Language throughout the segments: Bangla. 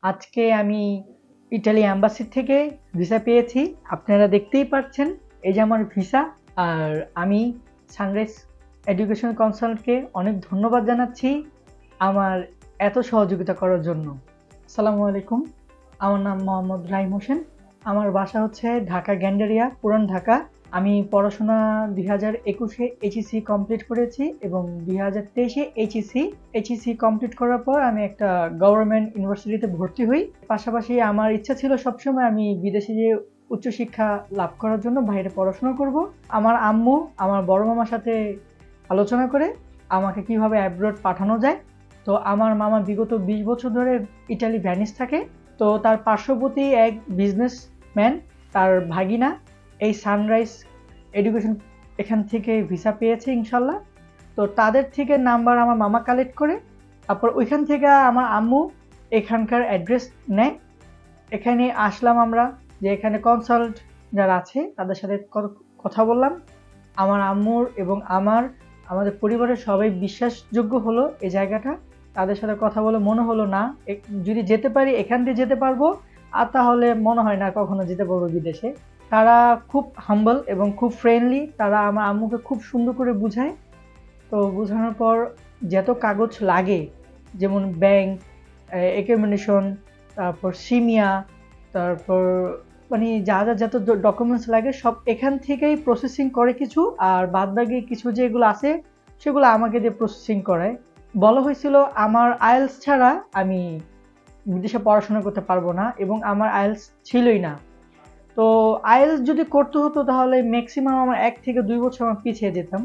আজকে আমি ইটালি অ্যাম্বাসি থেকে ভিসা পেয়েছি। আপনারা দেখতেই পাচ্ছেন এই যে আমার ভিসা। আর আমি সানরাইজ এডুকেশন কনসাল্টকে অনেক ধন্যবাদ জানাচ্ছি আমার এত সহযোগিতা করার জন্য। আসসালামু আলাইকুম, আমার নাম মোহাম্মদ রাহিম হোসেন। আমার বাসা হচ্ছে ঢাকা গ্যান্ডারিয়া, পুরান ঢাকা। আমি পড়াশোনা 2021-এ এইচএসসি কমপ্লিট করেছি এবং 2023-এ এইচএসসি কমপ্লিট করার পর আমি একটা গভর্নমেন্ট ইউনিভার্সিটিতে ভর্তি হই। পাশাপাশি আমার ইচ্ছা ছিল সবসময় আমি বিদেশে যেয়ে উচ্চশিক্ষা লাভ করার জন্য বাইরে পড়াশোনা করব। আমার আম্মু আমার বড় মামার সাথে আলোচনা করে আমাকে কিভাবে অ্যাব্রড পাঠানো যায়। তো আমার মামা বিগত 20 বছর ধরে ইটালি ভ্যানিস থাকে। তো তার পার্শ্ববর্তী এক বিজনেসম্যান, তার ভাগিনা এই সানরাইজ এডুকেশন এখান থেকে ভিসা পেয়েছে ইনশাল্লাহ। তো তাদের থেকে নাম্বার আমার মামা কালেক্ট করে তারপর ওইখান থেকে আমার আম্মু এখানকার অ্যাড্রেস নেয়। এখানে আসলাম আমরা, যে এখানে কনসাল্ট যারা আছে তাদের সাথে কথা বললাম। আমার আম্মুর এবং আমাদের পরিবারের সবাই বিশ্বাসযোগ্য হলো এই জায়গাটা। তাদের সাথে কথা বলে মনে হলো না, যদি যেতে পারি এখান দিয়ে যেতে পারবো, আর তাহলে মনে হয় না কখনো যেতে পারবো বিদেশে। তারা খুব হাম্বল এবং খুব ফ্রেন্ডলি। তারা আমার আম্মুকে খুব সুন্দর করে বুঝায়। তো বোঝানোর পর যত কাগজ লাগে, যেমন ব্যাংক অ্যাকোমোডেশন, তারপর সিমিয়া, তারপর মানে যত ডকুমেন্টস লাগে সব এখান থেকেই প্রসেসিং করে কিছু, আর বাদবাকি কিছু যেগুলো আছে সেগুলো আমাকে দিয়ে প্রসেসিং করায়। বলা হয়েছিল আমার আইএলস ছাড়া আমি বিদেশে পড়াশোনা করতে পারবো না, এবং আমার আইএলস ছিলই না। তো আইএলস যদি করতে হতো তাহলে ম্যাক্সিমাম আমার 1 থেকে 2 বছর আমার পিছিয়ে যেতাম।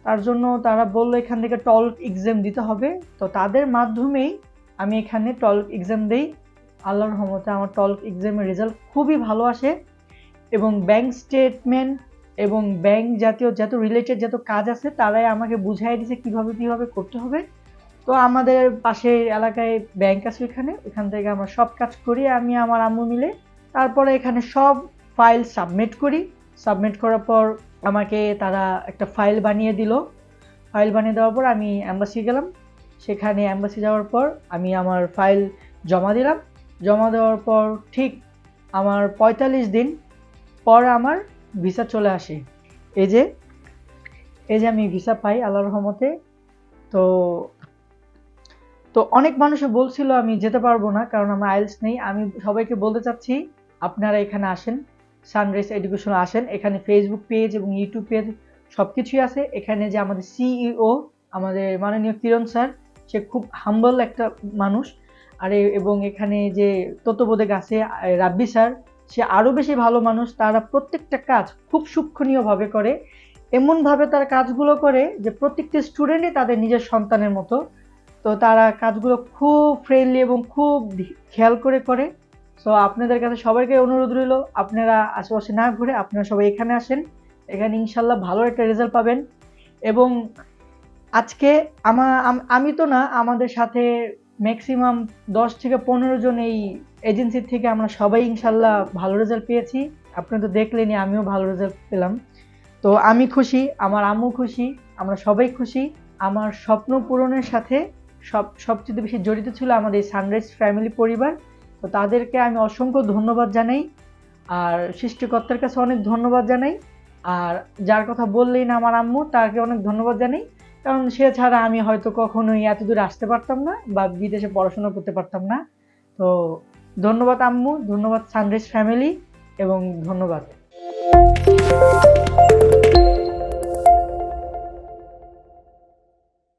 তার জন্য তারা বললো এখান থেকে টলক এক্সাম দিতে হবে। তো তাদের মাধ্যমেই আমি এখানে টলক এক্সাম দেই। আল্লাহর রহমতে আমার টলক এক্সামের রেজাল্ট খুবই ভালো আসে, এবং ব্যাংক স্টেটমেন্ট এবং ব্যাংক জাতীয় যত রিলেটেড যত কাজ আছে তারাই আমাকে বুঝাই দিয়েছে কিভাবে করতে হবে। তো আমাদের পাশের এলাকায় ব্যাংক আছে, ওখান থেকে আমরা সব কাজ করি আমি আমার আম্মু মিলে। তারপরে এখানে সব ফাইল সাবমিট করার পর আমাকে তারা একটা ফাইল বানিয়ে দিল। ফাইল বানিয়ে দেওয়ার পর আমি অ্যাম্বাসি গেলাম। সেখানে অ্যাম্বাসি যাওয়ার পর আমি আমার ফাইল জমা দিলাম। জমা দেওয়ার পর ঠিক আমার 45 দিন পর আমার ভিসা চলে আসে। এই যে আমি ভিসা পাই আল্লাহর রহমতে। তো তো অনেক মানুষে বলছিল আমি যেতে পারবো না কারণ আমার আইএলস নেই। আমি সবাইকে বলতে চাচ্ছি আপনারা এখানে আসেন, সানরাইজ এডুকেশন আসেন। এখানে ফেসবুক পেজ এবং ইউটিউব পেজ সবকিছুই আছে। এখানে যে আমাদের সিইও, আমাদের মাননীয় কিরণ স্যার, সে খুব হাম্বল একটা মানুষ। এবং এখানে যে তত্ত্বাবধায়ক আছে রাব্বি স্যার, সে আরো বেশি ভালো মানুষ। তারা প্রত্যেকটা কাজ খুব সূক্ষ্মভাবে করে, এমনভাবে তারা কাজগুলো করে যে প্রত্যেকটা স্টুডেন্টই তাদের নিজের সন্তানের মতো। তো তারা কাজগুলো খুব ফ্রেন্ডলি এবং খুব খেয়াল করে। সো আপনাদের কাছে সবাইকে অনুরোধ রইল, আপনারা আশেপাশে না ঘুরে আপনারা সবাই এখানে আসেন। এখানে ইনশাল্লাহ ভালো একটা রেজাল্ট পাবেন। এবং আজকে আমি তো না, আমাদের সাথে ম্যাক্সিমাম 10 থেকে 15 জন এই এজেন্সি থেকে আমরা সবাই ইনশাল্লাহ ভালো রেজাল্ট পেয়েছি। আপনি তো দেখলেনই, আমিও ভালো রেজাল্ট পেলাম। তো আমি খুশি, আমার আম্মু খুশি, আমরা সবাই খুশি। আমার স্বপ্ন পূরণের সাথে সবচেয়ে বেশি জড়িত ছিল আমাদের সানরাইজ ফ্যামিলি পরিবার। তো তাদেরকে আমি অসংখ্য ধন্যবাদ জানাই, আর সৃষ্টিকর্তার কাছে অনেক ধন্যবাদ জানাই। আর যার কথা বললেই না আমার আম্মু, তাকে অনেক ধন্যবাদ জানাই, কারণ সে ছাড়া আমি হয়তো কখনোই এত দূর আসতে পারতাম না বা বিদেশে পড়াশোনা করতে পারতাম না। তো ধন্যবাদ আম্মু, ধন্যবাদ সানরাইজ ফ্যামিলি, এবং ধন্যবাদ।